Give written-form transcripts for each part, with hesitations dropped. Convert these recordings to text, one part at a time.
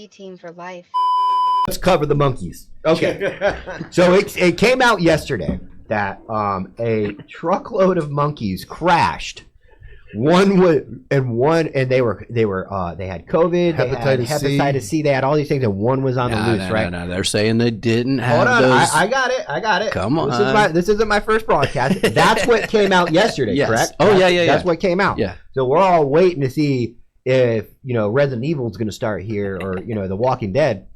team for life. Let's cover the monkeys. Okay. So it came out yesterday that a truckload of monkeys crashed. They had COVID, hepatitis C, they had all these things, and one was on the loose, right? No, they're saying they didn't have those. I got it. Come on. This isn't my first broadcast. That's what came out yesterday, yes. Correct? Oh, yeah. That's what came out. Yeah. So we're all waiting to see if, Resident Evil is going to start here or, The Walking Dead.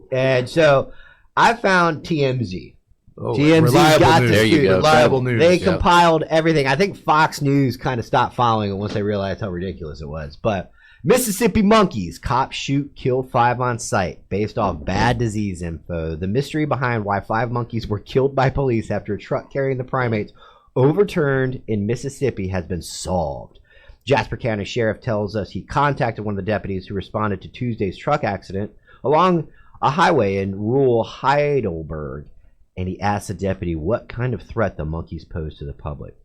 And so I found TMZ. TMZ got the scoop. Reliable news. They compiled everything. I think Fox News kind of stopped following it once they realized how ridiculous it was. But Mississippi monkeys, cops shoot, kill 5 on site based off bad disease info. The mystery behind why 5 monkeys were killed by police after a truck carrying the primates overturned in Mississippi has been solved. Jasper County Sheriff tells us he contacted one of the deputies who responded to Tuesday's truck accident along a highway in rural Heidelberg, and he asked the deputy what kind of threat the monkeys pose to the public.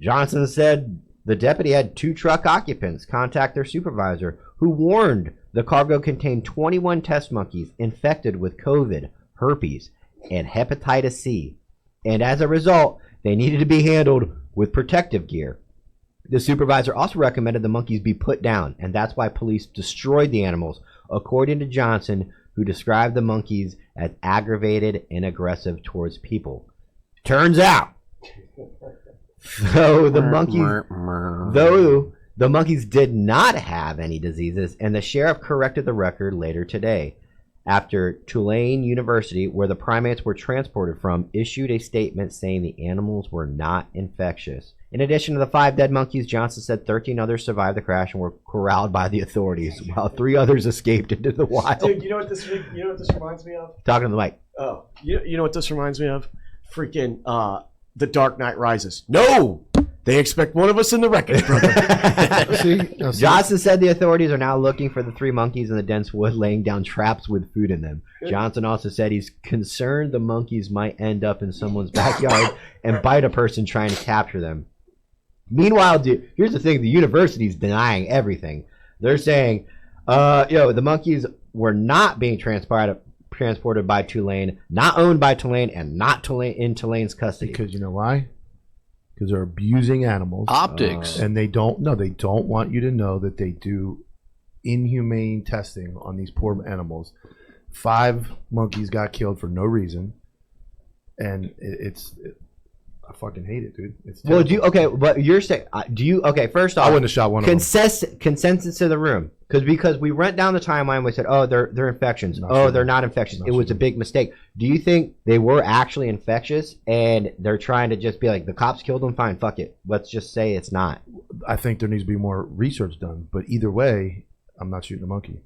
Johnson said the deputy had 2 truck occupants contact their supervisor, who warned the cargo contained 21 test monkeys infected with COVID, herpes, and hepatitis C, and as a result, they needed to be handled with protective gear. The supervisor also recommended the monkeys be put down, and that's why police destroyed the animals, according to Johnson, who described the monkeys as aggravated and aggressive towards people. Turns out, though the monkeys did not have any diseases, and the sheriff corrected the record later today, after Tulane University, where the primates were transported from, issued a statement saying the animals were not infectious. In addition to the 5 dead monkeys, Johnson said 13 others survived the crash and were corralled by the authorities, while 3 others escaped into the wild. Dude, you know what this reminds me of? Talking to the mic. Oh, you know what this reminds me of? Freaking The Dark Knight Rises. No! They expect one of us in the wreckage, brother. Johnson said the authorities are now looking for the 3 monkeys in the dense wood, laying down traps with food in them. Johnson also said he's concerned the monkeys might end up in someone's backyard and bite a person trying to capture them. Meanwhile, here's the thing: the university's denying everything. They're saying, the monkeys were not being transported by Tulane, not owned by Tulane, and not in Tulane's custody. Because you know why? Because they're abusing animals. Optics. And they don't want you to know that they do inhumane testing on these poor animals. 5 monkeys got killed for no reason. And I fucking hate it, dude. It's terrible. But you're saying, first off, I wouldn't have shot one of them. Consensus to the room. Because we went down the timeline, we said, they're infections. They're not infectious. It was a big mistake. Do you think they were actually infectious and they're trying to just be like, the cops killed them? Fine, fuck it. Let's just say it's not. I think there needs to be more research done. But either way, I'm not shooting a monkey.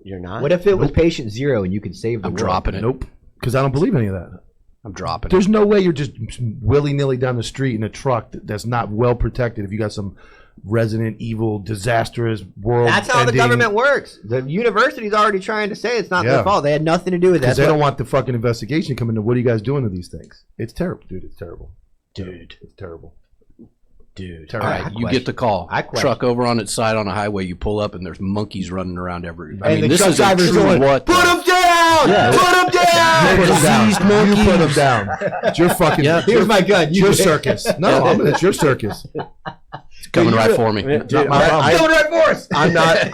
You're not? What if it was patient 0 and you could save the world? Dropping it. Nope. Because I don't believe any of that. I'm dropping There's no way you're just willy-nilly down the street in a truck that's not well protected if you got some Resident Evil disastrous world. That's how the government works. The university's already trying to say it's not their fault. They had nothing to do with that. Because they don't want the fucking investigation coming to what are you guys doing to these things? It's terrible, dude. It's terrible. It's terrible. Dude. Terrible. All right, you get the call. Truck over on its side on a highway, you pull up and there's monkeys running around everywhere. This is a true what? Put them down! Yeah. Put them down! You put them down. It's your fucking. Here's my gun. It's your circus. No, it's your circus. It's coming right for me. Coming right for us. I'm not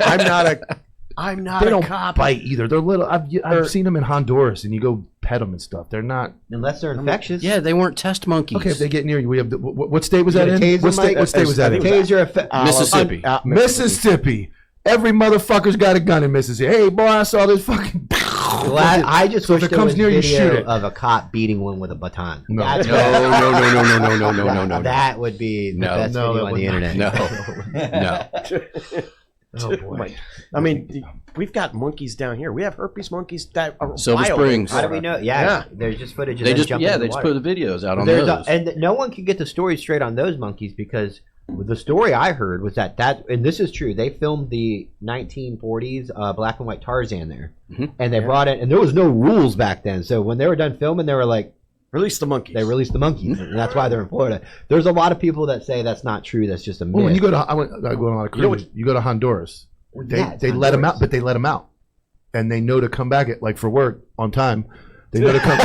They a don't cop. bite either. They're little. I've seen them in Honduras, and you go pet them and stuff. They're not. Unless they're infectious. Yeah, they weren't test monkeys. Okay, if they get near you, we have. What state was that in? What state was that in? Mississippi. Mississippi. Every motherfucker's got a gun in Mississippi. Hey, boy, I saw this fucking. I just wish if it there comes was near you, shoot video it. of a cop beating one with a baton. No. That's No. That would be the best video on the internet. No. Oh boy. I mean, we've got monkeys down here. We have herpes monkeys that are Silver wild. Springs. How do we know? Yeah. There's just footage of They them just jumping in the just water. put the videos out on those. And no one can get the story straight on those monkeys because the story I heard was that and this is true, they filmed the 1940s black and white Tarzan there. And they brought it, and there was no rules back then. So when they were done filming, they were like, release the monkeys. They released the monkeys, and that's why they're in Florida. There's a lot of people that say that's not true. That's just a myth. When you go to, I go on a lot of cruises. You go to Honduras. They let them out, but they let them out, and they know to come back at like for work on time. They know to come.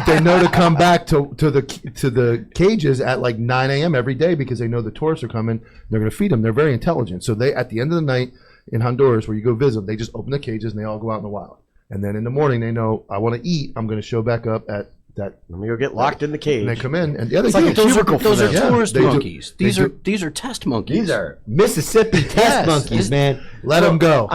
they know to come back to the cages at like 9 a.m. every day because they know the tourists are coming. They're going to feed them. They're very intelligent. So they, at the end of the night in Honduras, where you go visit, they just open the cages and they all go out in the wild. And then in the morning, they know I want to eat. I'm going to show back up at that. Let me go get locked in the cage. And they come in, and the other those are tourist Yeah, monkeys. These are test monkeys. These are Mississippi test monkeys, man. Let them go.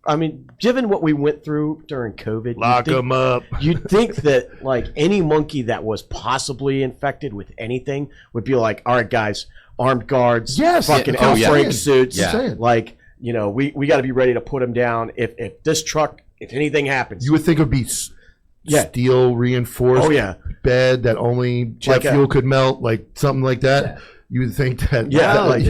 I mean, given what we went through during COVID, Lock them up. You'd think that like any monkey that was possibly infected with anything would be like, all right, guys, armed guards, fucking outbreak suits, like we got to be ready to put them down if anything happens. You would think it would be steel reinforced bed that only jet fuel could melt, like something like that. Yeah. You would think that.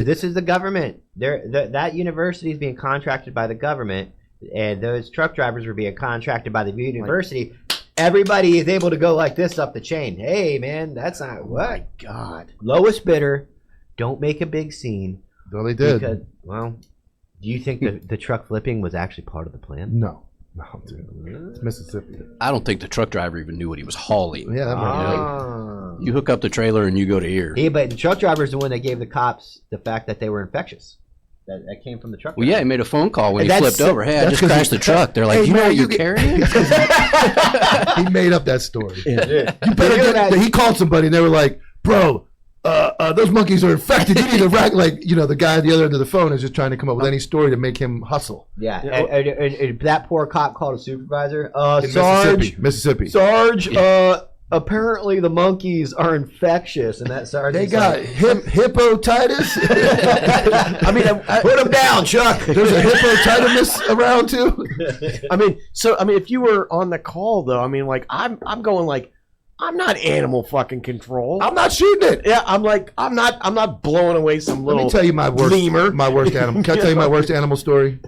This is the government. That university is being contracted by the government. And those truck drivers were being contracted by the university. Everybody is able to go like this up the chain. Hey, man, that's not what. My God. Lowest bidder. Don't make a big scene. No, they did. Because, well, do you think the truck flipping was actually part of the plan? No, dude. It's Mississippi. I don't think the truck driver even knew what he was hauling. Yeah, that might You hook up the trailer and you go to here. Yeah, but the truck driver is the one that gave the cops the fact that they were infectious. That came from the truck. Well, yeah, he made a phone call when he flipped over. Hey, I just crashed the truck. They're like, hey, you know man, what you're carrying? He made up that story. You better he called somebody and they were like, bro, those monkeys are infected. You need to the guy at the other end of the phone is just trying to come up with any story to make him hustle. Yeah, and that poor cop called a supervisor. Mississippi. Sarge, apparently the monkeys are infectious, and that Sarge. They got hippotitis. Put them down, Chuck. There's a hippotitis around too. If you were on the call though, I'm going like, I'm not animal fucking control. I'm not shooting it. Yeah, I'm not blowing away some little. Let me tell you my worst animal. Can I tell you my worst animal story?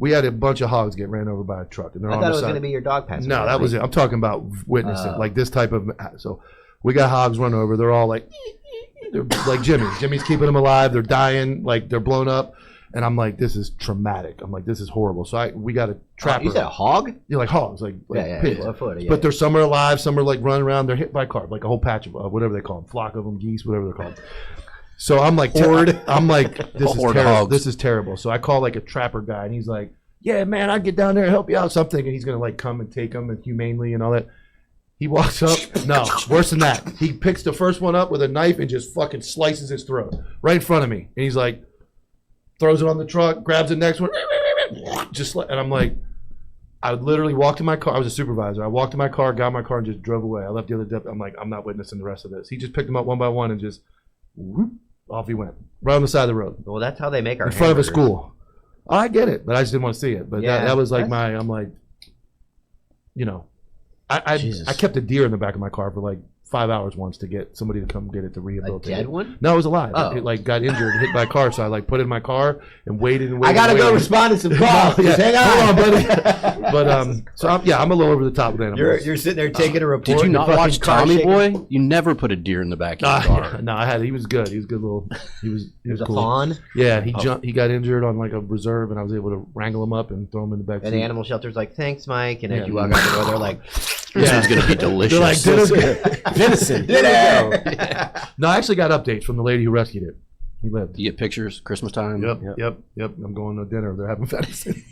We had a bunch of hogs get ran over by a truck. And I thought it was going to be your dog passing. No, that was it. I'm talking about witnessing, like this type of. So we got hogs run over. They're all like, they're like Jimmy. Jimmy's keeping them alive. They're dying. Like they're blown up. And I'm like, this is traumatic. I'm like, this is horrible. So we got a trapper. You said a hog? Yeah, like hogs, like pigs. Yeah. But some are alive. Some are like running around. They're hit by a car, like a whole patch of whatever they call them, flock of them, geese, whatever they're called. So I'm like, I'm like, this is terrible. This is terrible. So I call like a trapper guy, and he's like, yeah, man, I'd get down there and help you out. So I'm thinking he's gonna like come and take them and humanely and all that. He walks up. No, worse than that. He picks the first one up with a knife and just fucking slices his throat right in front of me. And he's like, throws it on the truck, grabs the next one, and I'm like, I literally walked to my car. I was a supervisor. I walked to my car, got my car, and just drove away. I left the other deputy. I'm like, I'm not witnessing the rest of this. He just picked them up one by one and just whoop, off he went, right on the side of the road. Well, that's how they make our in front of a school. I get it, but I just didn't want to see it. But Yeah, that was like I'm like, I kept a deer in the back of my car for like 5 hours once to get somebody to come get it to rehabilitate. A dead one? No, it was alive. Oh. It like got injured, hit by a car. So I like put it in my car and waited. I gotta go respond to some calls. Hang on. Hold on, buddy. But so I'm a little over the top with animals. You're sitting there taking a report. Did you not watch Tommy shaking. Boy? You never put a deer in the back of your car. No, I had. He was good. He was a good little. He was There's a fawn. Yeah, he jumped. He got injured on like a reserve, and I was able to wrangle him up and throw him in the back. And the animal shelter's like, thanks, Mike. And as you walk out the door, they're like, This is gonna be delicious. They're like venison. Dinner. No, I actually got updates from the lady who rescued it. He lived. You get pictures, Christmas time. Yep. I'm going to dinner. They're having venison.